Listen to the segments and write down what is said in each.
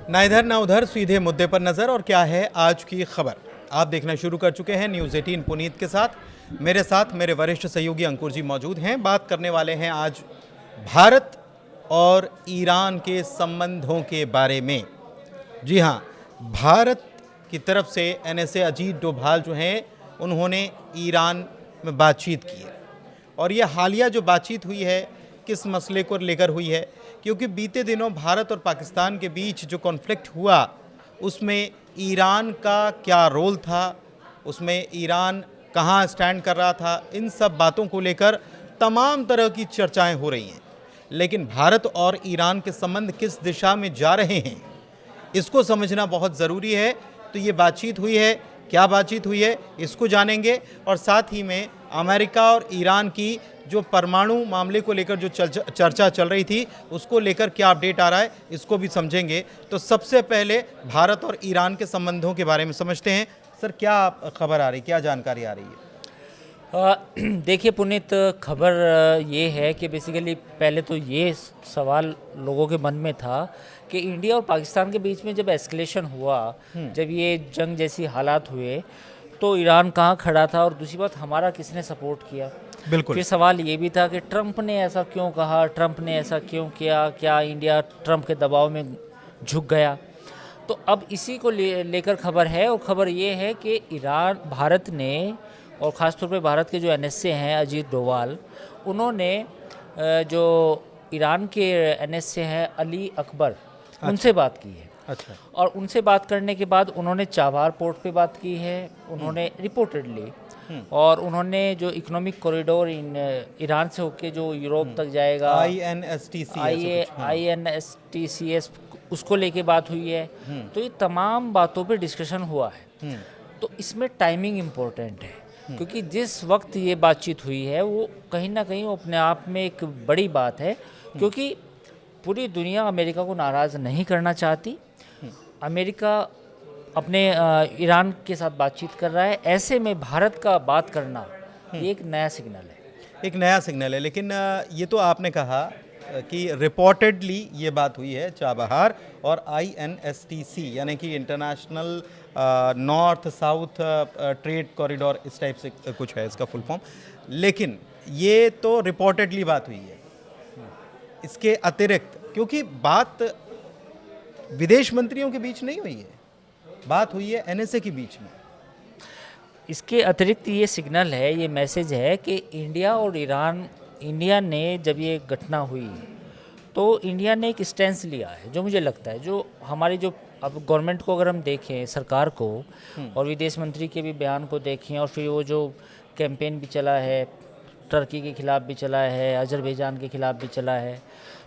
ना इधर ना उधर, सीधे मुद्दे पर नजर। और क्या है आज की खबर, आप देखना शुरू कर चुके हैं न्यूज़ 18 पुनीत के साथ मेरे वरिष्ठ सहयोगी अंकुर जी मौजूद हैं। बात करने वाले हैं आज भारत और ईरान के संबंधों के बारे में। जी हाँ, भारत की तरफ से NSA अजीत डोभाल जो हैं उन्होंने ईरान में बातचीत की है। और ये हालिया जो बातचीत हुई है किस मसले को लेकर हुई है, क्योंकि बीते दिनों भारत और पाकिस्तान के बीच जो कॉन्फ्लिक्ट हुआ उसमें ईरान का क्या रोल था, उसमें ईरान कहाँ स्टैंड कर रहा था, इन सब बातों को लेकर तमाम तरह की चर्चाएं हो रही हैं। लेकिन भारत और ईरान के संबंध किस दिशा में जा रहे हैं इसको समझना बहुत ज़रूरी है। तो ये बातचीत हुई है, क्या बातचीत हुई है इसको जानेंगे, और साथ ही में अमेरिका और ईरान की जो परमाणु मामले को लेकर जो चर्चा चल रही थी उसको लेकर क्या अपडेट आ रहा है इसको भी समझेंगे। तो सबसे पहले भारत और ईरान के संबंधों के बारे में समझते हैं। सर, क्या खबर आ रही, क्या जानकारी आ रही है? देखिए पुनीत, खबर ये है कि बेसिकली पहले तो ये सवाल लोगों के मन में था कि इंडिया और पाकिस्तान के बीच में जब एस्केलेशन हुआ, जब ये जंग जैसी हालात हुए, तो ईरान कहाँ खड़ा था और दूसरी बात हमारा किसने सपोर्ट किया। बिल्कुल। फिर सवाल ये भी था कि ट्रंप ने ऐसा क्यों कहा, ट्रंप ने ऐसा क्यों किया, क्या इंडिया ट्रंप के दबाव में झुक गया। तो अब इसी को लेकर खबर है, और खबर ये है कि भारत ने, और ख़ासतौर पे भारत के जो NSA हैं अजीत डोभाल, उन्होंने जो ईरान के NSA हैं अली अकबर, उनसे बात की है। अच्छा। और उनसे बात करने के बाद उन्होंने चाबार पोर्ट पे बात की है, उन्होंने रिपोर्टेडली, और उन्होंने जो इकोनॉमिक कॉरिडोर ईरान से होके जो यूरोप तक जाएगा, INSTCS, उसको लेके बात हुई है। तो ये तमाम बातों पे डिस्कशन हुआ है। तो इसमें टाइमिंग इम्पोर्टेंट है, क्योंकि जिस वक्त ये बातचीत हुई है वो कहीं ना कहीं अपने आप में एक बड़ी बात है, क्योंकि पूरी दुनिया अमेरिका को नाराज़ नहीं करना चाहती। अमेरिका अपने ईरान के साथ बातचीत कर रहा है, ऐसे में भारत का बात करना ये एक नया सिग्नल है। एक नया सिग्नल है। लेकिन ये तो आपने कहा कि रिपोर्टेडली ये बात हुई है चाबहार और INSTC यानी कि international north south trade corridor, इस टाइप से कुछ है इसका फुल फॉर्म। लेकिन ये तो रिपोर्टेडली बात हुई है। इसके अतिरिक्त, क्योंकि बात विदेश मंत्रियों के बीच नहीं हुई है, बात हुई है NSA के बीच में। इसके अतिरिक्त ये सिग्नल है, ये मैसेज है कि इंडिया ने जब ये घटना हुई तो इंडिया ने एक स्टैंस लिया है, जो मुझे लगता है, जो हमारी जो अब गवर्नमेंट को अगर हम देखें, सरकार को, और विदेश मंत्री के भी बयान को देखें, और फिर वो जो कैंपेन भी चला है, टर्की के ख़िलाफ़ भी चला है, अजरबैजान के ख़िलाफ़ भी चला है,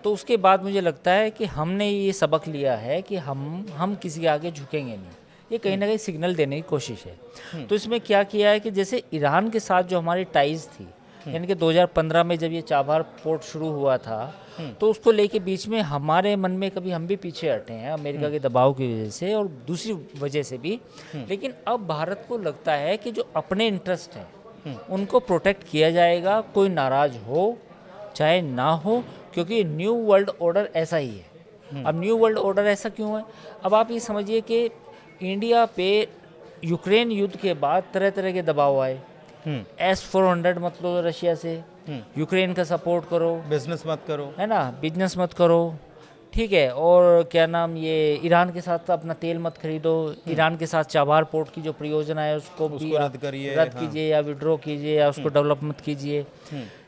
तो उसके बाद मुझे लगता है कि हमने ये सबक लिया है कि हम किसी के आगे झुकेंगे नहीं। ये कहीं ना कहीं सिग्नल देने की कोशिश है। तो इसमें क्या किया है कि जैसे ईरान के साथ जो हमारी टाइज़ थी, यानी कि 2015 में जब ये चाबहार पोर्ट शुरू हुआ था, तो उसको लेके बीच में हमारे मन में कभी हम भी पीछे हटे हैं अमेरिका के दबाव की वजह से और दूसरी वजह से भी। लेकिन अब भारत को लगता है कि जो अपने इंटरेस्ट हैं उनको प्रोटेक्ट किया जाएगा, कोई नाराज़ हो चाहे ना हो, क्योंकि न्यू वर्ल्ड ऑर्डर ऐसा ही है। अब न्यू वर्ल्ड ऑर्डर ऐसा क्यों है? अब आप ये समझिए कि इंडिया पे यूक्रेन युद्ध के बाद तरह तरह के दबाव आए। S-400 मत लो रशिया से, यूक्रेन का सपोर्ट करो, बिजनेस मत करो, है ना, बिजनेस मत करो, ठीक है, और क्या नाम, ये ईरान के साथ अपना तेल मत खरीदो, ईरान के साथ चाबहार पोर्ट की जो परियोजना है उसको भी रद्द कीजिए या विड्रॉ कीजिए या उसको डेवलप मत कीजिए।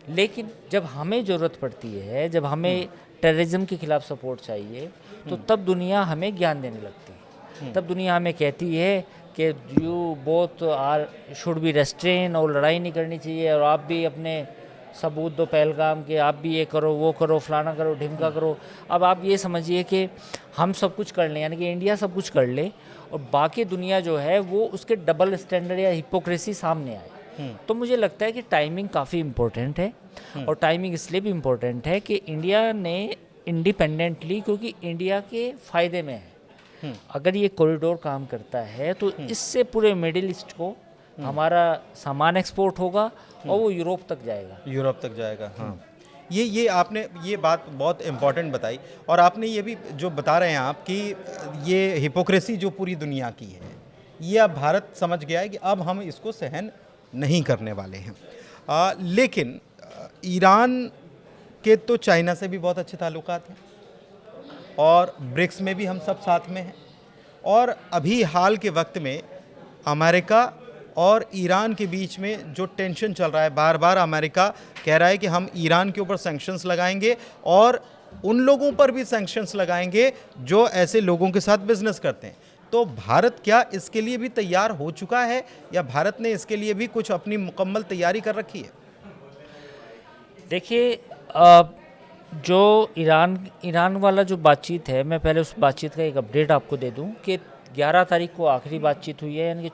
लेकिन जब हमें ज़रूरत पड़ती है, जब हमें टेररिज्म के खिलाफ सपोर्ट चाहिए, तो तब दुनिया हमें ज्ञान देने लगती है। तब दुनिया हमें कहती है कि you both are should be restrain, और लड़ाई नहीं करनी चाहिए, और आप भी अपने सबूत दो पहलगाम के, आप भी ये करो वो करो, फलाना करो ढिमका करो। अब आप ये समझिए कि हम सब कुछ कर लें, यानी कि इंडिया सब कुछ कर ले, और बाकी दुनिया जो है वो उसके डबल स्टैंडर्ड या हिपोक्रेसी सामने आए। तो मुझे लगता है कि टाइमिंग काफ़ी इम्पोर्टेंट है, और टाइमिंग इसलिए भी इम्पोर्टेंट है कि इंडिया ने इंडिपेंडेंटली, क्योंकि इंडिया के फ़ायदे में है, अगर ये कॉरिडोर काम करता है तो इससे पूरे मिडिल ईस्ट को हमारा सामान एक्सपोर्ट होगा और वो यूरोप तक जाएगा। हाँ। ये आपने ये बात बहुत इम्पोर्टेंट बताई, और आपने ये भी जो बता रहे हैं आप कि ये हिपोक्रेसी जो पूरी दुनिया की है, ये अब भारत समझ गया है कि अब हम इसको सहन नहीं करने वाले हैं। लेकिन ईरान के तो चाइना से भी बहुत अच्छे ताल्लुकात हैं, और ब्रिक्स में भी हम सब साथ में हैं, और अभी हाल के वक्त में अमेरिका और ईरान के बीच में जो टेंशन चल रहा है, बार बार अमेरिका कह रहा है कि हम ईरान के ऊपर सैंक्शंस लगाएंगे और उन लोगों पर भी सैंक्शंस लगाएंगे जो ऐसे लोगों के साथ बिजनेस करते हैं। तो भारत क्या इसके लिए भी तैयार हो चुका है, या भारत ने इसके लिए भी कुछ अपनी मुकम्मल तैयारी कर रखी है? देखिए, जो ईरान वाला जो बातचीत है, मैं पहले उस बातचीत का एक अपडेट आपको दे दूं कि 11 तारीख को आखिरी बातचीत हुई है, यानी कि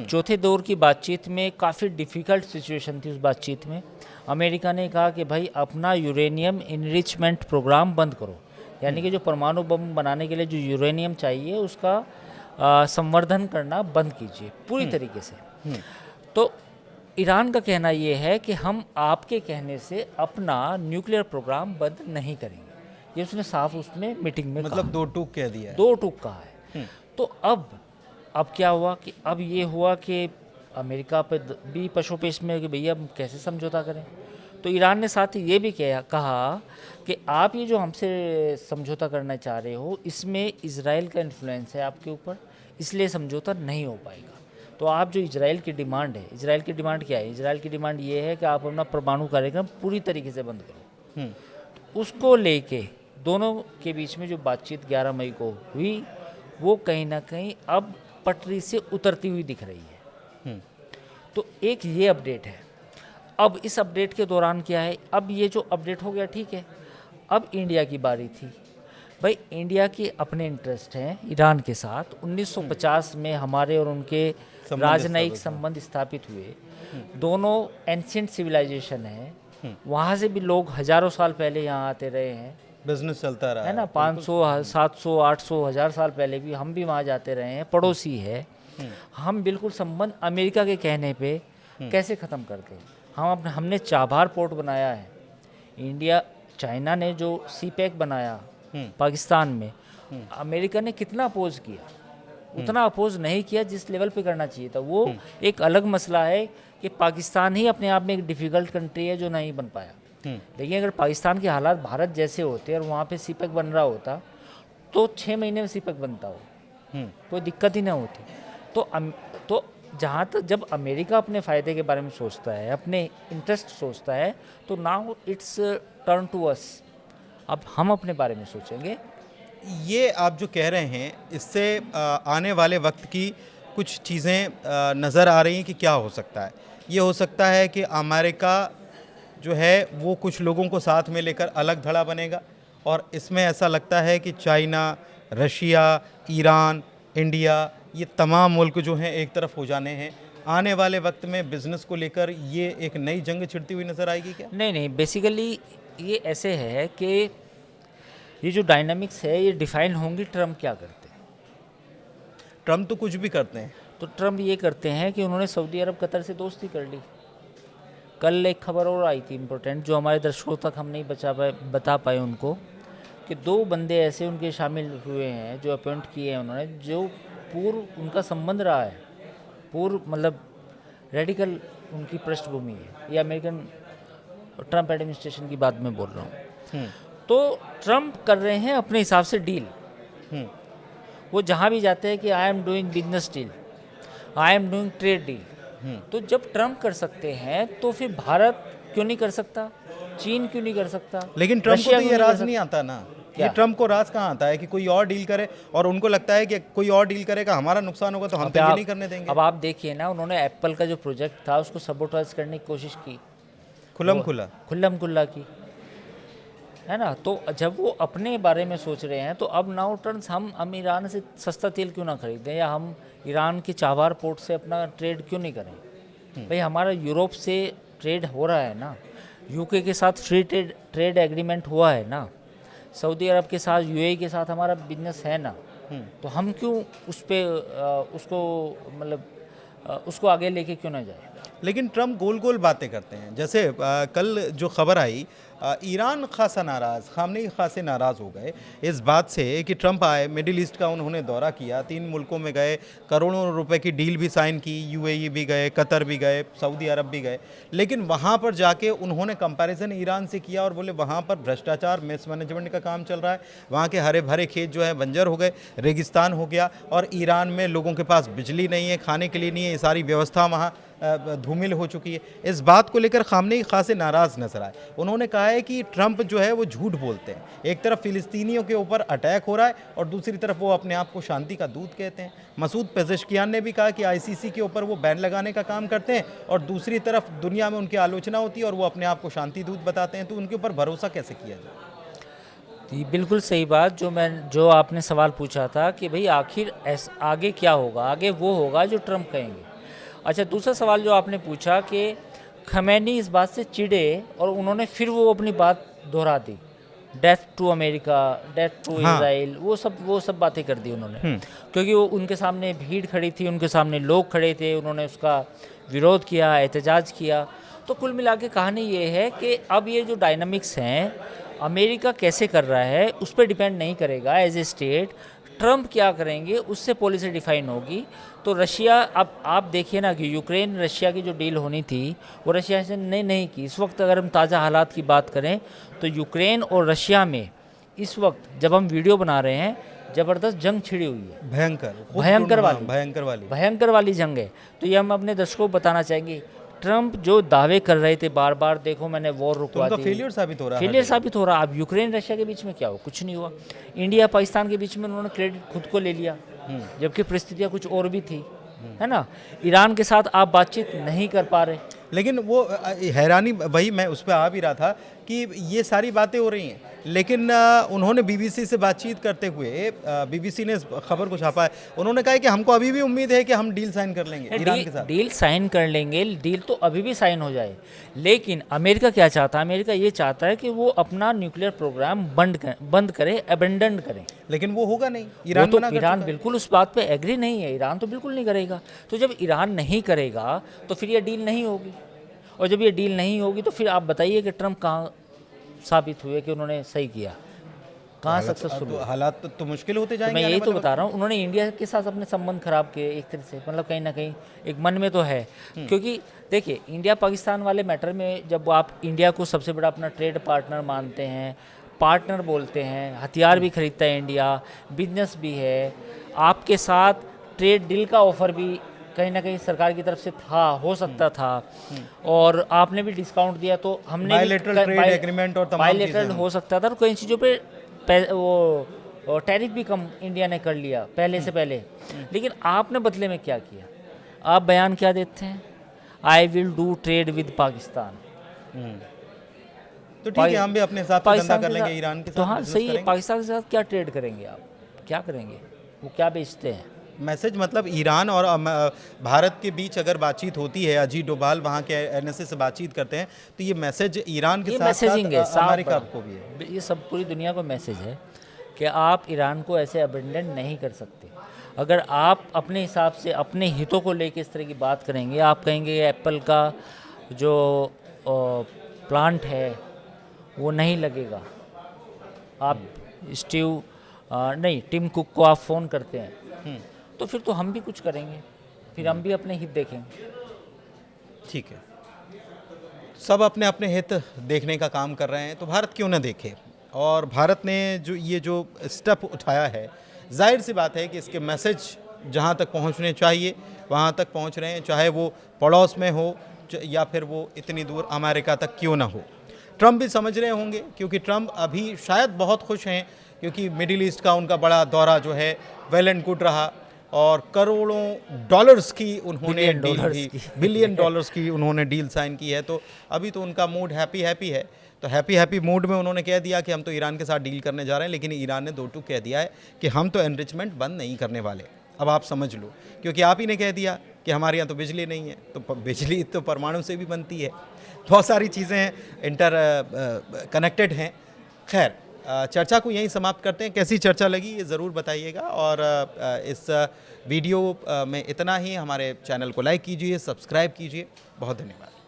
चौथे दौर की बातचीत में काफ़ी डिफ़िकल्ट सिचुएशन थी। उस बातचीत में अमेरिका ने कहा कि भाई अपना यूरेनियम इनरिचमेंट प्रोग्राम बंद करो, यानी कि जो परमाणु बम बनाने के लिए जो यूरेनियम चाहिए उसका संवर्धन करना बंद कीजिए पूरी तरीके से। तो ईरान का कहना ये है कि हम आपके कहने से अपना न्यूक्लियर प्रोग्राम बंद नहीं करेंगे, ये उसने साफ उसमें मीटिंग में मतलब दो टूक कह दिया है। दो टूक कहा है। तो अब क्या हुआ कि अब ये हुआ कि अमेरिका पे भी पशोपेश में कि भैया हम कैसे समझौता करें। तो ईरान ने साथ ही ये भी कहा कि आप ये जो हमसे समझौता करना चाह रहे हो, इसमें इजराइल का इन्फ्लुएंस है आपके ऊपर, इसलिए समझौता नहीं हो पाएगा। तो आप जो इजराइल की डिमांड है, इजराइल की डिमांड क्या है? इजराइल की डिमांड ये है कि आप अपना परमाणु कार्यक्रम पूरी तरीके से बंद करो। तो उसको लेके दोनों के बीच में जो बातचीत 11 मई को हुई, वो कहीं ना कहीं अब पटरी से उतरती हुई दिख रही है। तो एक ये अपडेट है। अब इस अपडेट के दौरान क्या है, अब ये जो अपडेट हो गया ठीक है, अब इंडिया की बारी थी। भाई इंडिया के अपने इंटरेस्ट हैं ईरान के साथ। 1950 में हमारे और उनके राजनयिक संबंध स्थापित हुए। दोनों एंशिएंट सिविलाइजेशन है, वहाँ से भी लोग हजारों साल पहले यहाँ आते रहे हैं, बिजनेस चलता रहा है ना। 500, 700, 800, 1000 साल पहले भी हम भी वहाँ जाते रहे हैं, पड़ोसी है। हम बिल्कुल संबंध अमेरिका के कहने पे कैसे ख़त्म कर दें? हमने चाबहार पोर्ट बनाया है। इंडिया चाइना ने जो सीपैक बनाया पाकिस्तान में, अमेरिका ने कितना अपोज किया? उतना अपोज नहीं किया जिस लेवल पे करना चाहिए था। वो एक अलग मसला है कि पाकिस्तान ही अपने आप में एक डिफ़िकल्ट कंट्री है जो नहीं बन पाया। लेकिन अगर पाकिस्तान के हालात भारत जैसे होते और वहाँ पे सीपैक बन रहा होता तो 6 महीने में सीपैक बनता हो, कोई दिक्कत ही ना होती। तो जहाँ तक जब अमेरिका अपने फ़ायदे के बारे में सोचता है, अपने इंटरेस्ट सोचता है, तो now it's turn to us. अब हम अपने बारे में सोचेंगे। ये आप जो कह रहे हैं, इससे आने वाले वक्त की कुछ चीज़ें नज़र आ रही हैं कि क्या हो सकता है। ये हो सकता है कि अमेरिका जो है वो कुछ लोगों को साथ में लेकर अलग धड़ा बनेगा, और इसमें ऐसा लगता है कि चाइना, रशिया, ईरान, इंडिया, ये तमाम मुल्क जो हैं एक तरफ हो जाने हैं। आने वाले वक्त में बिज़नेस को लेकर ये एक नई जंग छिड़ती हुई नज़र आएगी क्या? नहीं, बेसिकली ये ऐसे है कि ये जो डायनामिक्स है ये डिफ़ाइन होंगी ट्रम्प क्या करते हैं। ट्रम्प तो कुछ भी करते हैं। तो ट्रम्प ये करते हैं कि उन्होंने सऊदी अरब कतर से दोस्ती कर ली। कल एक खबर और आई थी इम्पोर्टेंट, जो हमारे दर्शकों तक हम नहीं बता पाए उनको, कि 2 बंदे ऐसे उनके शामिल हुए हैं जो अपॉइंट किए हैं उन्होंने, जो पूर्व उनका संबंध रहा है, पूर्व मतलब रेडिकल उनकी पृष्ठभूमि है। ये अमेरिकन ट्रम्प एडमिनिस्ट्रेशन की बात मैं बोल रहा हूँ। तो ट्रम्प कर रहे हैं अपने हिसाब से डील। वो जहाँ भी जाते हैं कि I am doing business deal, I am doing trade deal. तो जब ट्रम्प कर सकते हैं तो फिर भारत क्यों नहीं कर सकता? चीन क्यों नहीं कर सकता? लेकिन ट्रम्प को तो ये राज नहीं आता ना। ये ट्रम्प को राज कहाँ आता है कि कोई और डील करे, और उनको लगता है कि कोई और डील करेगा हमारा नुकसान होगा तो हम तो ये नहीं करने देंगे। अब आप देखिए ना, उन्होंने एप्पल का जो प्रोजेक्ट था उसको सबोटाइज करने की कोशिश की, खुल्लम खुल्ला की, है ना। तो जब वो अपने बारे में सोच रहे हैं तो अब नाउ टर्न्स हम ईरान से सस्ता तेल क्यों ना खरीदें, या हम ईरान के चाबहार पोर्ट से अपना ट्रेड क्यों नहीं करें? भाई हमारा यूरोप से ट्रेड हो रहा है ना, यूके के साथ फ्री ट्रेड एग्रीमेंट हुआ है ना, सऊदी अरब के साथ, यूएई के साथ हमारा बिजनेस है ना। तो हम क्यों उसको मतलब उसको आगे लेके क्यों ना जाए। लेकिन ट्रम्प गोल गोल बातें करते हैं। जैसे कल जो खबर आई, ईरान खासा नाराज़, खामनेई खासे नाराज़ हो गए इस बात से कि ट्रम्प आए, मिडिल ईस्ट का उन्होंने दौरा किया, 3 मुल्कों में गए, करोड़ों रुपए की डील भी साइन की, यूएई भी गए, कतर भी गए, सऊदी अरब भी गए, लेकिन वहाँ पर जाके उन्होंने कंपैरिजन ईरान से किया और बोले वहाँ पर भ्रष्टाचार, मिसमैनेजमेंट का काम चल रहा है, वहाँ के हरे भरे खेत जो है बंजर हो गए, रेगिस्तान हो गया, और ईरान में लोगों के पास बिजली नहीं है, खाने के लिए नहीं है, ये सारी व्यवस्था वहाँ धूमिल हो चुकी है। इस बात को लेकर खामनेई खासे नाराज़ नजर आए। उन्होंने कहा है कि ट्रम्प जो है वो झूठ बोलते हैं, एक तरफ फ़िलिस्तीनियों के ऊपर अटैक हो रहा है और दूसरी तरफ वो अपने आप को शांति का दूत कहते हैं। मसूद पेज़ेश्कियान ने भी कहा कि आईसीसी के ऊपर वो बैन लगाने का काम करते हैं और दूसरी तरफ दुनिया में उनकी आलोचना होती है और वो अपने आप को शांति दूत बताते हैं। तो उनके ऊपर भरोसा कैसे किया जाए? ये बिल्कुल सही बात जो आपने सवाल पूछा था कि भाई आखिर आगे क्या होगा, आगे वो होगा जो ट्रम्प कहेंगे। अच्छा, दूसरा सवाल जो आपने पूछा कि खमैनी इस बात से चिढ़े और उन्होंने फिर वो अपनी बात दोहरा दी, death to America, death to Israel, वो सब बातें कर दी उन्होंने, क्योंकि वो उनके सामने भीड़ खड़ी थी, उनके सामने लोग खड़े थे, उन्होंने उसका विरोध किया, एहतजाज किया। तो कुल मिला के कहानी ये है कि अब ये जो डायनामिक्स हैं, अमेरिका कैसे कर रहा है उस पर डिपेंड नहीं करेगा एज ए स्टेट, ट्रम्प क्या करेंगे उससे पॉलिसी डिफाइन होगी। तो रशिया, अब आप देखिए ना कि यूक्रेन रशिया की जो डील होनी थी वो रशिया से नहीं की। इस वक्त अगर हम ताज़ा हालात की बात करें तो यूक्रेन और रशिया में इस वक्त जब हम वीडियो बना रहे हैं ज़बरदस्त जंग छिड़ी हुई है, भयंकर वाली जंग है। तो ये हम अपने दर्शकों को बताना चाहेंगे। ट्रम्प जो दावे कर रहे थे बार बार, देखो मैंने वॉर रुकवा दी, फेलियर साबित हो रहा है। अब यूक्रेन रशिया के बीच में क्या हुआ? कुछ नहीं हुआ। इंडिया पाकिस्तान के बीच में उन्होंने क्रेडिट खुद को ले लिया, जबकि परिस्थितियाँ कुछ और भी थी, है ना। ईरान के साथ आप बातचीत नहीं कर पा रहे। लेकिन वो हैरानी, वही मैं उस पर आ भी रहा था कि ये सारी बातें हो रही हैं, लेकिन उन्होंने बीबीसी से बातचीत करते हुए, बीबीसी ने इस खबर को छापा है, उन्होंने कहा है कि हमको अभी भी उम्मीद है कि हम डील साइन कर लेंगे ईरान के साथ। डील साइन कर लेंगे, डील तो अभी भी साइन हो जाए, लेकिन अमेरिका क्या चाहता है? अमेरिका ये चाहता है कि वो अपना न्यूक्लियर प्रोग्राम बंद करे, अबेंडन करें। लेकिन वो होगा नहीं, ईरान बिल्कुल उस बात पे एग्री नहीं है, ईरान तो बिल्कुल नहीं करेगा। तो जब ईरान नहीं करेगा तो फिर ये डील नहीं होगी, और जब ये डील नहीं होगी तो फिर आप बताइए कि ट्रम्प कहाँ साबित हुए कि उन्होंने सही किया, कहाँ सक्सेसफुल हुए? हालात तो मुश्किल होते जाएंगे। मैं यही तो बता रहा हूँ, उन्होंने इंडिया के साथ अपने संबंध खराब किए एक तरह से, मतलब कहीं ना कहीं एक मन में तो है। क्योंकि देखिए, इंडिया पाकिस्तान वाले मैटर में जब आप इंडिया को सबसे बड़ा अपना ट्रेड पार्टनर मानते हैं, पार्टनर बोलते हैं, हथियार भी खरीदता है इंडिया, बिजनेस भी है, आपके साथ ट्रेड डील का ऑफर भी कहीं ना कहीं सरकार की तरफ से हो सकता था, और आपने भी डिस्काउंट दिया, तो हमने बायलैटरल ट्रेड एग्रीमेंट और तमाम बायलैटरल हो सकता था, तो कई चीज़ों पे वो टैरिफ भी कम इंडिया ने कर लिया पहले से पहले। लेकिन आपने बदले में क्या किया? आप बयान क्या देते हैं? I will do trade with Pakistan. तो ठीक है, हम भी अपने हिसाब से धंधा कर लेंगे ईरान के साथ। तो हाँ सही है, पाकिस्तान के साथ क्या ट्रेड करेंगे आप? क्या करेंगे? वो क्या बेचते हैं? मैसेज मतलब ईरान और भारत के बीच अगर बातचीत होती है, अजीत डोभाल वहाँ के एनएसए से बातचीत करते हैं, तो ये मैसेज ईरान के साथ अमेरिका को भी है। ये सब पूरी दुनिया को मैसेज है कि आप ईरान को ऐसे अबेंडन नहीं कर सकते। अगर आप अपने हिसाब से अपने हितों को लेकर इस तरह की बात करेंगे, आप कहेंगे एप्पल का जो प्लांट है वो नहीं लगेगा, आप टिम कुक को आप फ़ोन करते हैं, तो फिर तो हम भी कुछ करेंगे, फिर हम भी अपने हित देखेंगे। ठीक है, सब अपने अपने हित देखने का काम कर रहे हैं, तो भारत क्यों ना देखे। और भारत ने जो स्टेप उठाया है, जाहिर सी बात है कि इसके मैसेज जहाँ तक पहुँचने चाहिए वहाँ तक पहुँच रहे हैं, चाहे वो पड़ोस में हो या फिर वो इतनी दूर अमेरिका तक क्यों ना हो। ट्रम्प भी समझ रहे होंगे, क्योंकि ट्रम्प अभी शायद बहुत खुश हैं, क्योंकि मिडिल ईस्ट का उनका बड़ा दौरा जो है वेल एंड गुड रहा, और करोड़ों डॉलर्स की उन्होंने बिलियन डॉलर्स की उन्होंने डील साइन की है। तो अभी तो उनका मूड हैप्पी है। तो हैप्पी मूड में उन्होंने कह दिया कि हम तो ईरान के साथ डील करने जा रहे हैं, लेकिन ईरान ने दो टूक कह दिया है कि हम तो एनरिचमेंट बंद नहीं करने वाले। अब आप समझ लो, क्योंकि आप ही ने कह दिया कि हमारे यहाँ तो बिजली नहीं है, तो बिजली तो परमाणु से भी बनती है। बहुत सारी चीज़ें इंटर कनेक्टेड हैं। खैर, चर्चा को यहीं समाप्त करते हैं। कैसी चर्चा लगी ये ज़रूर बताइएगा और इस वीडियो में इतना ही। हमारे चैनल को लाइक कीजिए, सब्सक्राइब कीजिए। बहुत धन्यवाद।